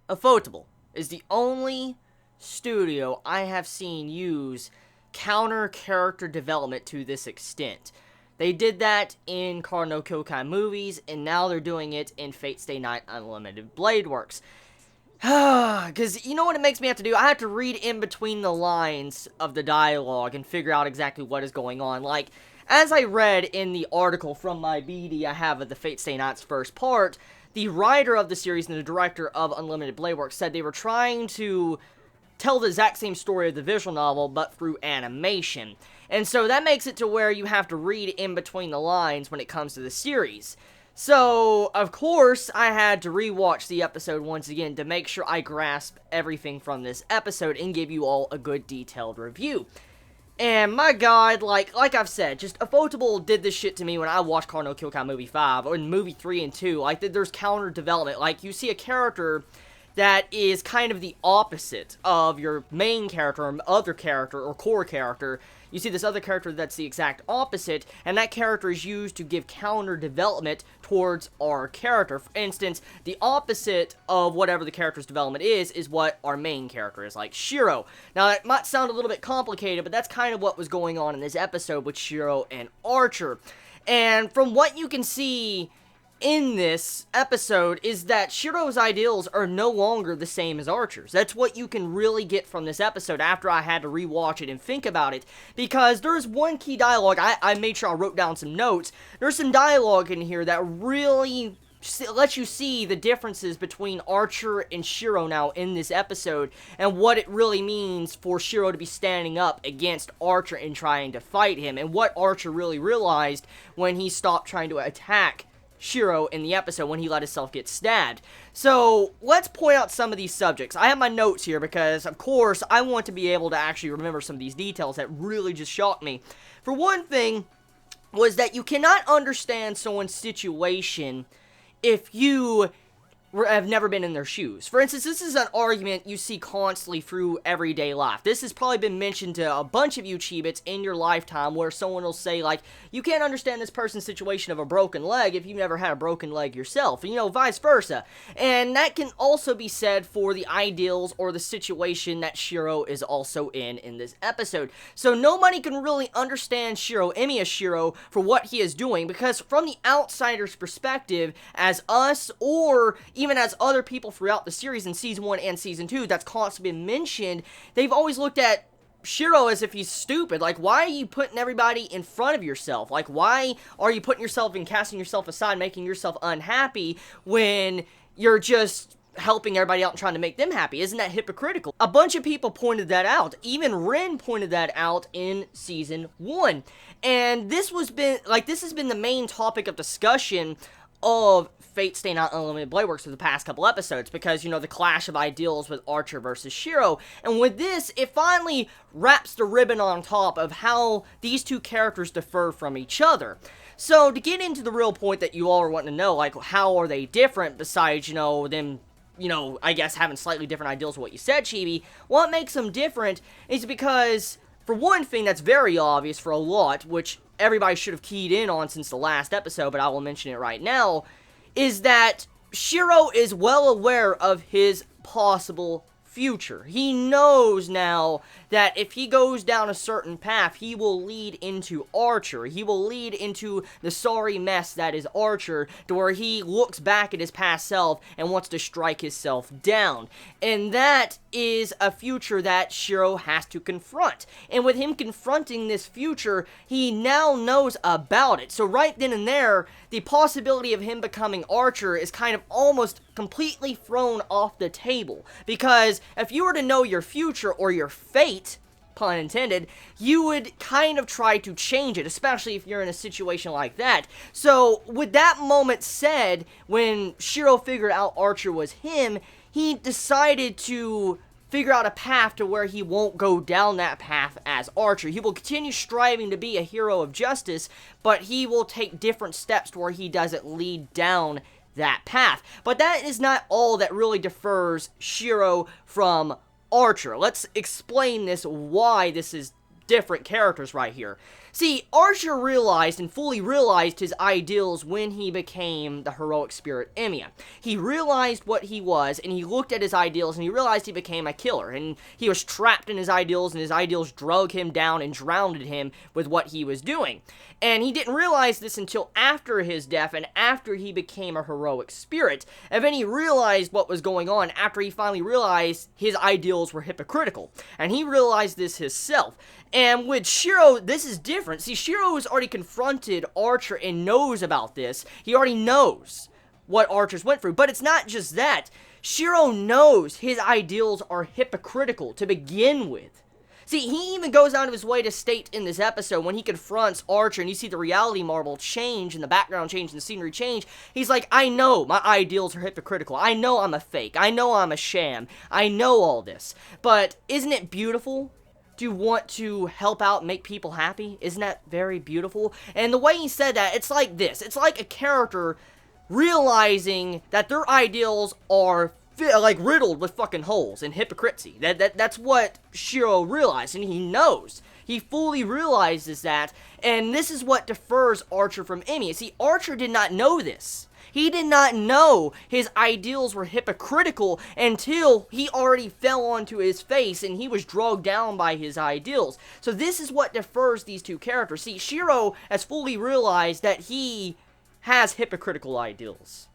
Ufotable is the only studio I have seen use counter character development to this extent. They did that in Kara no Kyokai movies, and now they're doing it in Fate Stay Night Unlimited Blade Works. Because you know what it makes me have to do? I have to read in between the lines of the dialogue and figure out exactly what is going on. Like, as I read in the article from my BD I have of the Fate Stay Night's first part, the writer of the series and the director of Unlimited Blade Works said they were trying to tell the exact same story of the visual novel, but through animation. And so that makes it to where you have to read in between the lines when it comes to the series. So, of course, I had to rewatch the episode once again to make sure I grasp everything from this episode and give you all a good detailed review. And my god, like I've said, just Ufotable did this shit to me when I watched Kara no Kyokai Movie 5, or in Movie 3 and 2, like, there's counter development. Like, you see a character that is kind of the opposite of your main character, or other character, or core character. You see this other character that's the exact opposite, and that character is used to give counter development towards our character. For instance, the opposite of whatever the character's development is what our main character is, like Shiro. Now, that might sound a little bit complicated, but that's kind of what was going on in this episode with Shiro and Archer. And from what you can see in this episode is that Shiro's ideals are no longer the same as Archer's. That's what you can really get from this episode after I had to rewatch it and think about it, because there's one key dialogue, I made sure I wrote down some notes, there's some dialogue in here that really lets you see the differences between Archer and Shiro now in this episode, and what it really means for Shiro to be standing up against Archer and trying to fight him, and what Archer really realized when he stopped trying to attack Shiro in the episode when he let himself get stabbed. So, let's point out some of these subjects. I have my notes here because, of course, I want to be able to actually remember some of these details that really just shocked me. For one thing, was that you cannot understand someone's situation if you have never been in their shoes. For instance, this is an argument you see constantly through everyday life. This has probably been mentioned to a bunch of you Chibits in your lifetime, where someone will say, like, you can't understand this person's situation of a broken leg if you've never had a broken leg yourself, and, you know, vice versa. And that can also be said for the ideals or the situation that Shiro is also in this episode. So nobody can really understand Emiya Shiro, for what he is doing, because from the outsider's perspective, as us, or even as other people throughout the series in Season 1 and Season 2 that's constantly been mentioned, they've always looked at Shiro as if he's stupid. Like, why are you putting everybody in front of yourself? Like, why are you putting yourself and casting yourself aside, making yourself unhappy when you're just helping everybody out and trying to make them happy? Isn't that hypocritical? A bunch of people pointed that out. Even Ren pointed that out in Season 1. And this has been the main topic of discussion of Fate Stay Night Unlimited Blade Works for the past couple episodes, because, you know, the clash of ideals with Archer versus Shiro, and with this, it finally wraps the ribbon on top of how these two characters differ from each other. So, to get into the real point that you all are wanting to know, like, how are they different besides, you know, them, you know, I guess having slightly different ideals of what you said, Chibi, what makes them different is because, for one thing that's very obvious for a lot, which everybody should have keyed in on since the last episode, but I will mention it right now, is that Shiro is well aware of his possible future. He knows now that if he goes down a certain path, he will lead into Archer. He will lead into the sorry mess that is Archer, to where he looks back at his past self and wants to strike himself down. And that is a future that Shiro has to confront. And with him confronting this future, he now knows about it. So right then and there, the possibility of him becoming Archer is kind of almost completely thrown off the table. Because if you were to know your future, or your fate, pun intended, you would kind of try to change it, especially if you're in a situation like that. So, with that moment said, when Shiro figured out Archer was him, he decided to figure out a path to where he won't go down that path as Archer. He will continue striving to be a hero of justice, but he will take different steps to where he doesn't lead down that path. But that is not all that really differs Shiro from Archer. Let's explain this, why this is different characters right here. See, Archer realized and fully realized his ideals when he became the heroic spirit Emiya. He realized what he was, and he looked at his ideals, and he realized he became a killer, and he was trapped in his ideals, and his ideals drug him down and drowned him with what he was doing. And he didn't realize this until after his death, and after he became a heroic spirit. And then he realized what was going on after he finally realized his ideals were hypocritical. And he realized this himself. And with Shiro, this is different. See, Shiro has already confronted Archer and knows about this. He already knows what Archer's went through. But it's not just that. Shiro knows his ideals are hypocritical to begin with. See, he even goes out of his way to state in this episode, when he confronts Archer and you see the reality marble change and the background change and the scenery change, he's like, I know my ideals are hypocritical. I know I'm a fake. I know I'm a sham. I know all this. But isn't it beautiful to want to help out and make people happy? Isn't that very beautiful? And the way he said that, it's like this. It's like a character realizing that their ideals are like riddled with fucking holes and hypocrisy. That's what Shiro realized, and he knows. He fully realizes that, and this is what differs Archer from Emiya. See, Archer did not know this. He did not know his ideals were hypocritical until he already fell onto his face and he was dragged down by his ideals. So this is what differs these two characters. See, Shiro has fully realized that he has hypocritical ideals.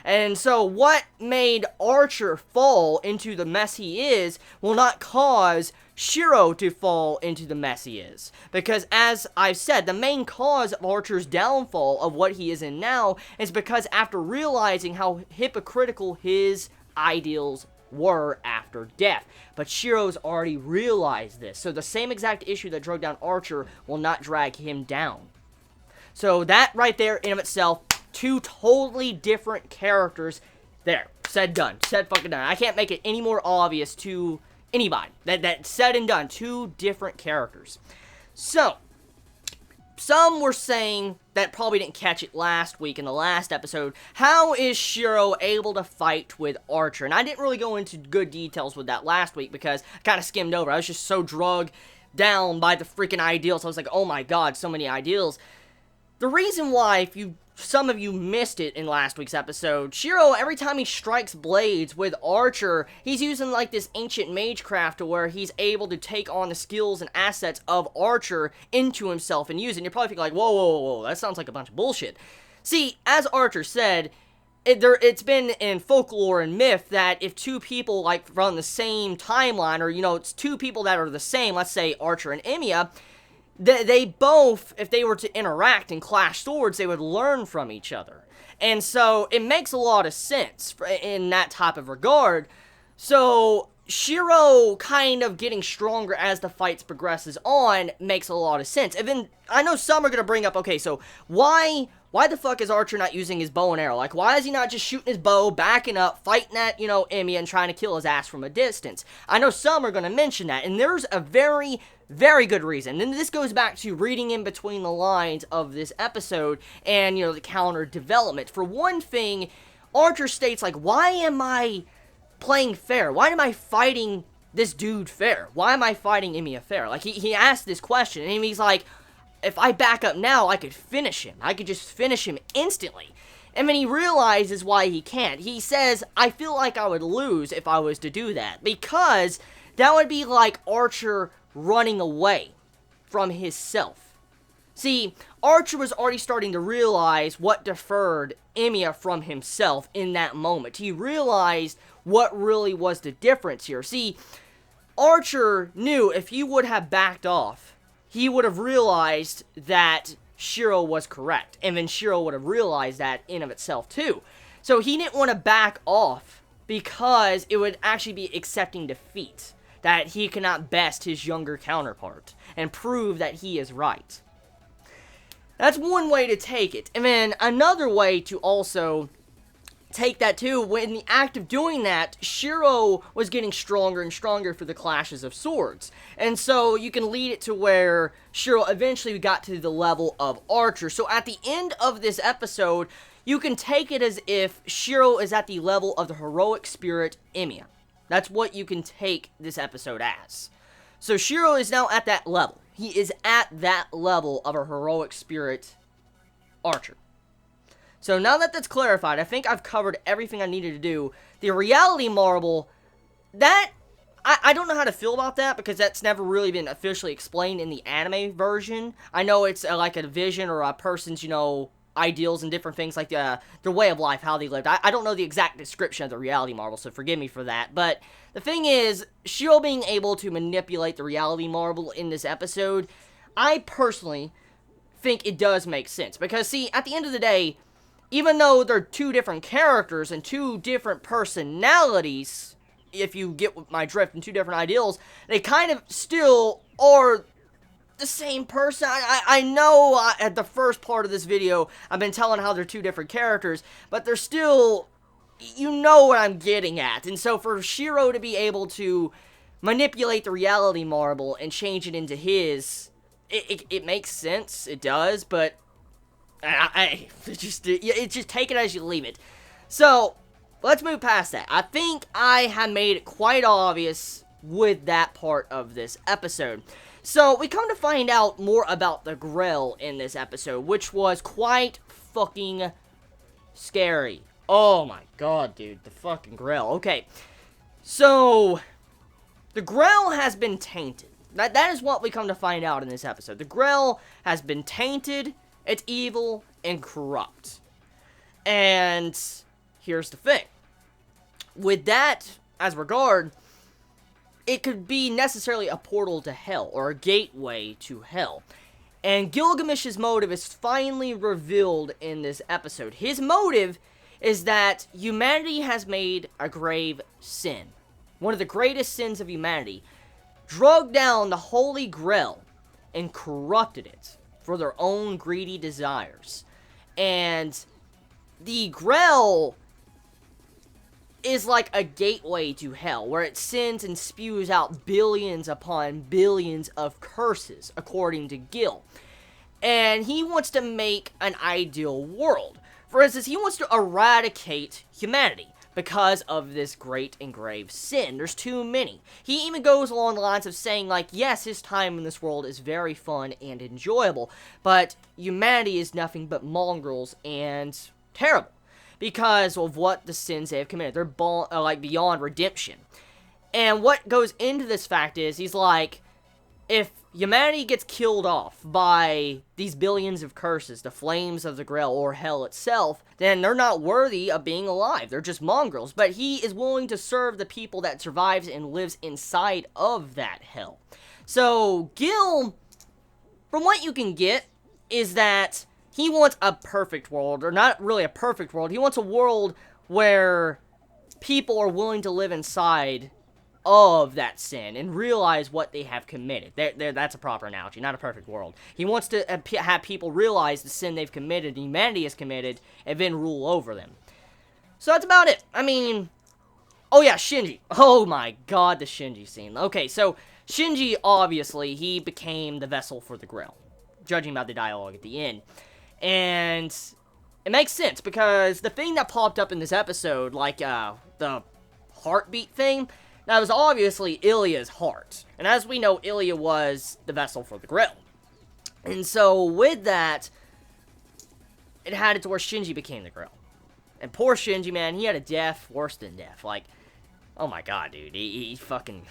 And so what made Archer fall into the mess he is will not cause Shiro to fall into the mess he is. Because as I've said, the main cause of Archer's downfall of what he is in now is because after realizing how hypocritical his ideals were after death. But Shiro's already realized this. So the same exact issue that drug down Archer will not drag him down. So that right there in of itself, two totally different characters. There. Said, done. Said, fucking done. I can't make it any more obvious to anybody. That said and done. Two different characters. So, some were saying that probably didn't catch it last week in the last episode. How is Shiro able to fight with Archer? And I didn't really go into good details with that last week because I kind of skimmed over. I was just so drugged down by the freaking ideals. I was like, oh my god, so many ideals. The reason why, if some of you missed it in last week's episode, Shiro, every time he strikes blades with Archer, he's using like this ancient Magecraft to where he's able to take on the skills and assets of Archer into himself and use it. And you're probably thinking like, whoa, whoa, whoa, that sounds like a bunch of bullshit. See, as Archer said, it's been in folklore and myth that if two people like from the same timeline, or it's two people that are the same, let's say Archer and Emiya, they both, if they were to interact and clash swords, they would learn from each other. And so, it makes a lot of sense in that type of regard. So, Shiro kind of getting stronger as the fights progresses on makes a lot of sense. And then, I know some are going to bring up, okay, so why the fuck is Archer not using his bow and arrow? Like, why is he not just shooting his bow, backing up, fighting at, Emiya and trying to kill his ass from a distance? I know some are going to mention that, and there's a very, very good reason. And this goes back to reading in between the lines of this episode and, the counter development. For one thing, Archer states, like, why am I playing fair? Why am I fighting this dude fair? Why am I fighting Emiya fair? Like, he asked this question, and he's like, if I back up now, I could finish him. I could just finish him instantly. And then he realizes why he can't. He says, I feel like I would lose if I was to do that. Because that would be like Archer running away from his self. See, Archer was already starting to realize what deferred Emiya from himself in that moment. He realized what really was the difference here. See, Archer knew if he would have backed off, he would have realized that Shiro was correct. And then Shiro would have realized that in of itself too. So he didn't want to back off because it would actually be accepting defeat. That he cannot best his younger counterpart and prove that he is right. That's one way to take it. And then another way to also take that too, when in the act of doing that, Shiro was getting stronger and stronger for the clashes of swords. And so you can lead it to where Shiro eventually got to the level of Archer. So at the end of this episode, you can take it as if Shiro is at the level of the heroic spirit Emiya. That's what you can take this episode as. So Shiro is now at that level. He is at that level of a heroic spirit archer. So now that that's clarified, I think I've covered everything I needed to do. The reality marble, that, I don't know how to feel about that, because that's never really been officially explained in the anime version. I know it's like a vision or a person's, you know, ideals and different things, like their way of life, how they lived. I don't know the exact description of the reality marble, so forgive me for that. But the thing is, Shiro being able to manipulate the reality marble in this episode, I personally think it does make sense. Because, see, at the end of the day, even though they're two different characters and two different personalities, if you get my drift, and two different ideals, they kind of still are the same person. I know at the first part of this video, I've been telling how they're two different characters, but they're still, you know what I'm getting at. And so for Shiro to be able to manipulate the reality marble and change it into his, it makes sense, it does, but it's just take it as you leave it. So, let's move past that. I think I have made it quite obvious with that part of this episode. So, we come to find out more about the grail in this episode, which was quite fucking scary. Oh my god, dude, the fucking grail. Okay, so, the grail has been tainted. That is what we come to find out in this episode. The grail has been tainted. It's evil and corrupt. And here's the thing. With that as regard, it could be necessarily a portal to hell, or a gateway to hell. And Gilgamesh's motive is finally revealed in this episode. His motive is that humanity has made a grave sin. One of the greatest sins of humanity. Drugged down the Holy Grail and corrupted it for their own greedy desires. And the Grail is like a gateway to hell, where it sends and spews out billions upon billions of curses, according to Gil. And he wants to make an ideal world. For instance, he wants to eradicate humanity because of this great and grave sin. There's too many. He even goes along the lines of saying, like, yes, his time in this world is very fun and enjoyable, but humanity is nothing but mongrels and terrible because of what the sins they have committed. They're like beyond redemption. And what goes into this fact is, he's like, if humanity gets killed off by these billions of curses, the flames of the Grail, or hell itself, then they're not worthy of being alive. They're just mongrels. But he is willing to serve the people that survives and lives inside of that hell. So, Gil, from what you can get, is that he wants a perfect world, or not really a perfect world. He wants a world where people are willing to live inside of that sin and realize what they have committed. That's a proper analogy, not a perfect world. He wants to have people realize the sin they've committed, humanity has committed, and then rule over them. So that's about it. I mean, oh yeah, Shinji. Oh my god, the Shinji scene. Okay, so Shinji, obviously, he became the vessel for the Grail, judging by the dialogue at the end. And it makes sense, because the thing that popped up in this episode, like the heartbeat thing, that was obviously Ilya's heart. And as we know, Ilya was the vessel for the Grail. And so, with that, it had it to where Shinji became the Grail. And poor Shinji, man, he had a death worse than death. Like, oh my god, dude, he fucking...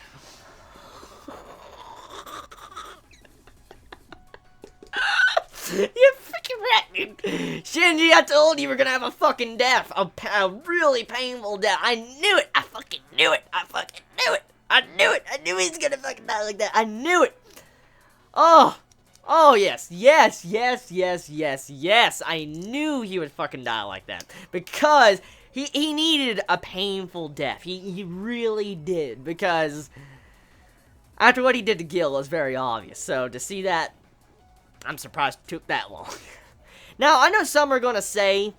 You freaking rat, dude. Shinji, I told you we're gonna have a fucking death. A really painful death. I knew it. I fucking knew it. I fucking knew it. I knew it. I knew he was gonna fucking die like that. I knew it. Oh. Oh, yes. Yes, yes, yes, yes, yes. I knew he would fucking die like that. Because he needed a painful death. He really did. Because after what he did to Gil, it was very obvious. So, to see that, I'm surprised it took that long. Now, I know some are going to say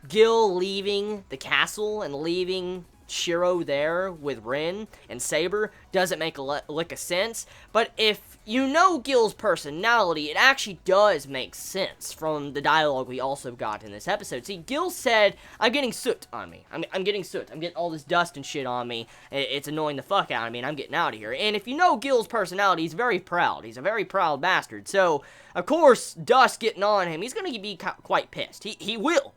Gil leaving the castle and leaving Shiro there with Rin and Saber doesn't make a lick of sense. But if you know Gil's personality, it actually does make sense from the dialogue we also got in this episode. See, Gil said, I'm getting soot on me. I'm getting soot. I'm getting all this dust and shit on me. It's annoying the fuck out of me, and I'm getting out of here. And if you know Gil's personality, he's very proud. He's a very proud bastard. So, of course, dust getting on him, he's going to be quite pissed. He will.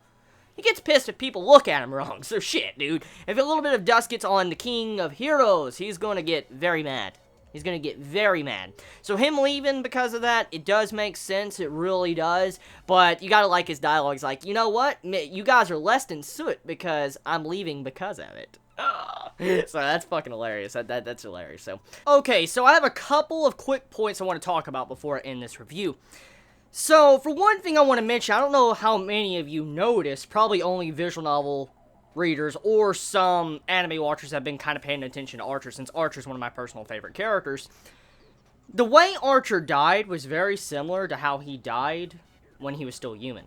He gets pissed if people look at him wrong, so shit, dude. If a little bit of dust gets on the king of heroes, he's going to get very mad. He's going to get very mad. So him leaving because of that, it does make sense, it really does. But you gotta like his dialogue. He's like, you know what? You guys are less than soot because I'm leaving because of it. So that's fucking hilarious. That's hilarious. So, okay, so I have a couple of quick points I want to talk about before I end this review. So, for one thing I want to mention, I don't know how many of you noticed, probably only visual novel readers or some anime watchers have been kind of paying attention to Archer, since Archer's one of my personal favorite characters. The way Archer died was very similar to how he died when he was still human.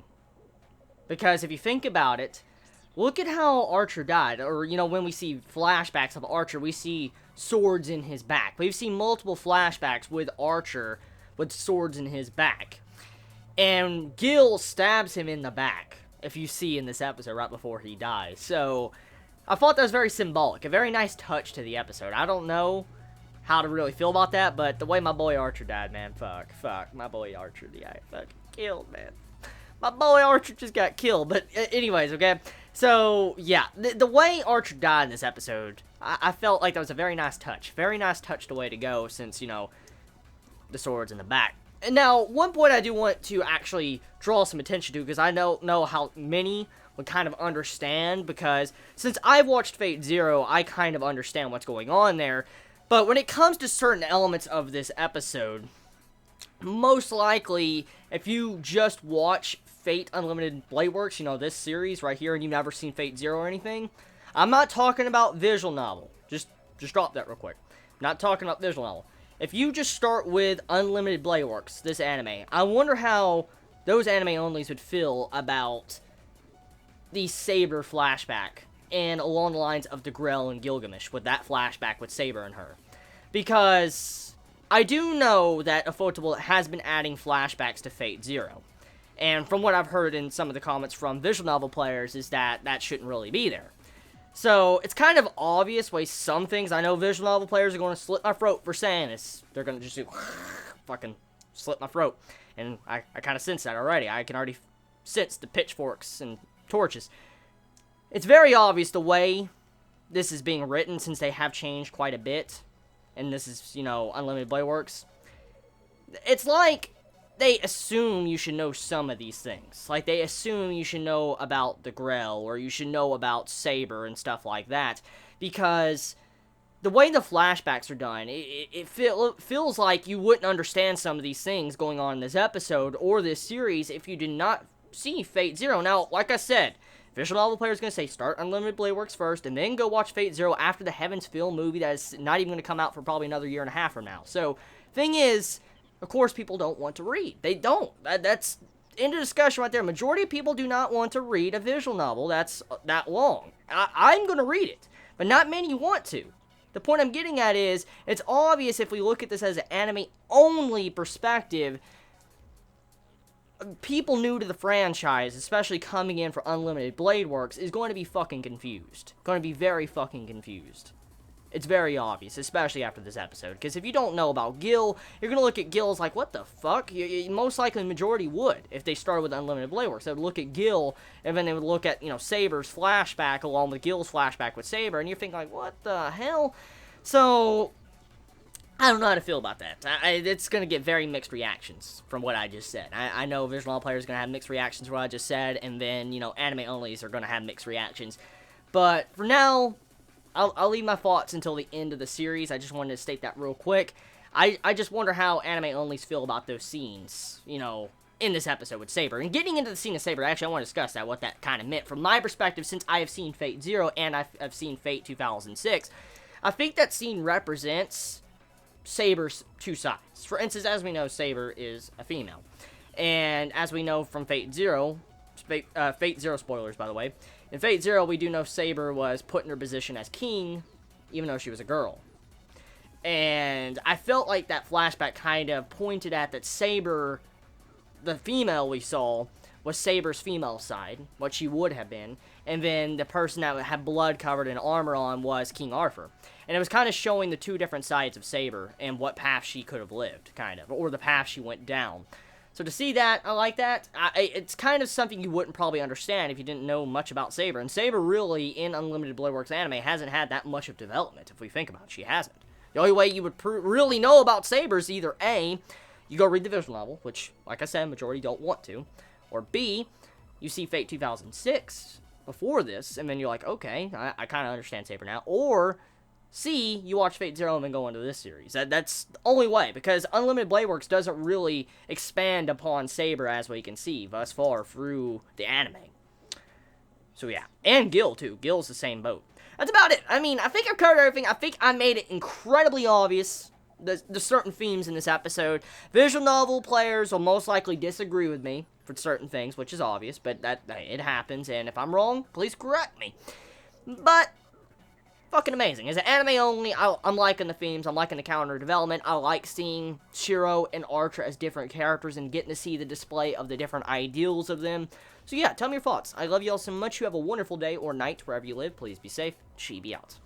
Because if you think about it, look at how Archer died, or, you know, when we see flashbacks of Archer, we see swords in his back. We've seen multiple flashbacks with Archer with swords in his back. And Gil stabs him in the back, if you see in this episode, right before he dies. So, I thought that was very symbolic. A very nice touch to the episode. I don't know how to really feel about that, but the way my boy Archer died, man, fuck. My boy Archer, yeah, fucking killed, man. My boy Archer just got killed. But anyways, okay? So, yeah, the way Archer died in this episode, I felt like that was a very nice touch. Very nice touch the way to go, since, you know, the sword's in the back. And now, one point I do want to actually draw some attention to, because I don't know how many would kind of understand, because since I've watched Fate Zero, I kind of understand what's going on there. But when it comes to certain elements of this episode, most likely, if you just watch Fate Unlimited Blade Works, you know, this series right here, and you've never seen Fate Zero or anything, I'm not talking about visual novel. Just drop that real quick. I'm not talking about visual novel. If you just start with Unlimited Blade Works, this anime, I wonder how those anime-onlys would feel about the Saber flashback, and along the lines of the Grail and Gilgamesh, with that flashback with Saber and her. Because I do know that Ufotable has been adding flashbacks to Fate Zero. And from what I've heard in some of the comments from visual novel players, is that that shouldn't really be there. So, it's kind of obvious way some things, I know visual novel players are going to slit my throat for saying this. They're going to just do, fucking slit my throat. And I kind of sense that already. I can already sense the pitchforks and torches. It's very obvious the way this is being written, since they have changed quite a bit. And this is, you know, Unlimited Blade Works. It's like they assume you should know some of these things. Like, they assume you should know about the Grail, or you should know about Saber and stuff like that. Because the way the flashbacks are done, it feels like you wouldn't understand some of these things going on in this episode, or this series, if you did not see Fate Zero. Now, like I said, visual novel players going to say, start Unlimited Blade Works first, and then go watch Fate Zero after the Heaven's Feel movie that is not even going to come out for probably another year and a half from now. So, thing is, of course, people don't want to read. They don't. That's end of discussion right there. Majority of people do not want to read a visual novel that's that long. I'm going to read it, but not many want to. The point I'm getting at is, it's obvious if we look at this as an anime-only perspective, people new to the franchise, especially coming in for Unlimited Blade Works, is going to be fucking confused. Going to be very fucking confused. It's very obvious, especially after this episode. Because if you don't know about Gil, you're going to look at Gil as like, what the fuck? Most likely the majority would, if they started with Unlimited Blade Works. They would look at Gil, and then they would look at, you know, Saber's flashback along with Gil's flashback with Saber, and you're thinking like, what the hell? So, I don't know how to feel about that. It's going to get very mixed reactions from what I just said. I know visual novel players are going to have mixed reactions from what I just said, and then, you know, anime-onlys are going to have mixed reactions. But for now, I'll leave my thoughts until the end of the series. I just wanted to state that real quick. I just wonder how anime-onlys feel about those scenes, you know, in this episode with Saber. And getting into the scene of Saber, actually, I want to discuss that, what that kind of meant. From my perspective, since I have seen Fate Zero and I've seen Fate 2006, I think that scene represents Saber's two sides. For instance, as we know, Saber is a female. And as we know from Fate Zero, Fate Zero spoilers, by the way, In Fate Zero, we do know Saber was put in her position as king, even though she was a girl. And I felt like that flashback kind of pointed at that Saber, the female we saw, was Saber's female side, what she would have been, and then the person that had blood covered in armor on was King Arthur. And it was kind of showing the two different sides of Saber and what path she could have lived, kind of, or the path she went down. So to see that, I like that. It's kind of something you wouldn't probably understand if you didn't know much about Saber. And Saber really, in Unlimited Blade anime, hasn't had that much of development, if we think about it. She hasn't. The only way you would really know about Saber is either A, you go read the visual novel, which, like I said, majority don't want to, or B, you see Fate 2006 before this, and then you're like, okay, I kind of understand Saber now, or C, you watch Fate Zero and then go into this series. That's the only way, because Unlimited Blade Works doesn't really expand upon Saber as we can see thus far through the anime. So yeah, and Gil too. Gil's the same boat. That's about it. I mean, I think I've covered everything. I think I made it incredibly obvious, the certain themes in this episode. Visual novel players will most likely disagree with me for certain things, which is obvious, but that it happens, and if I'm wrong, please correct me. But fucking amazing. As an anime only, I'm liking the themes, I'm liking the counter development, I like seeing Shiro and Archer as different characters and getting to see the display of the different ideals of them. So yeah, tell me your thoughts. I love you all so much. You have a wonderful day or night wherever you live. Please be safe. Chibi out.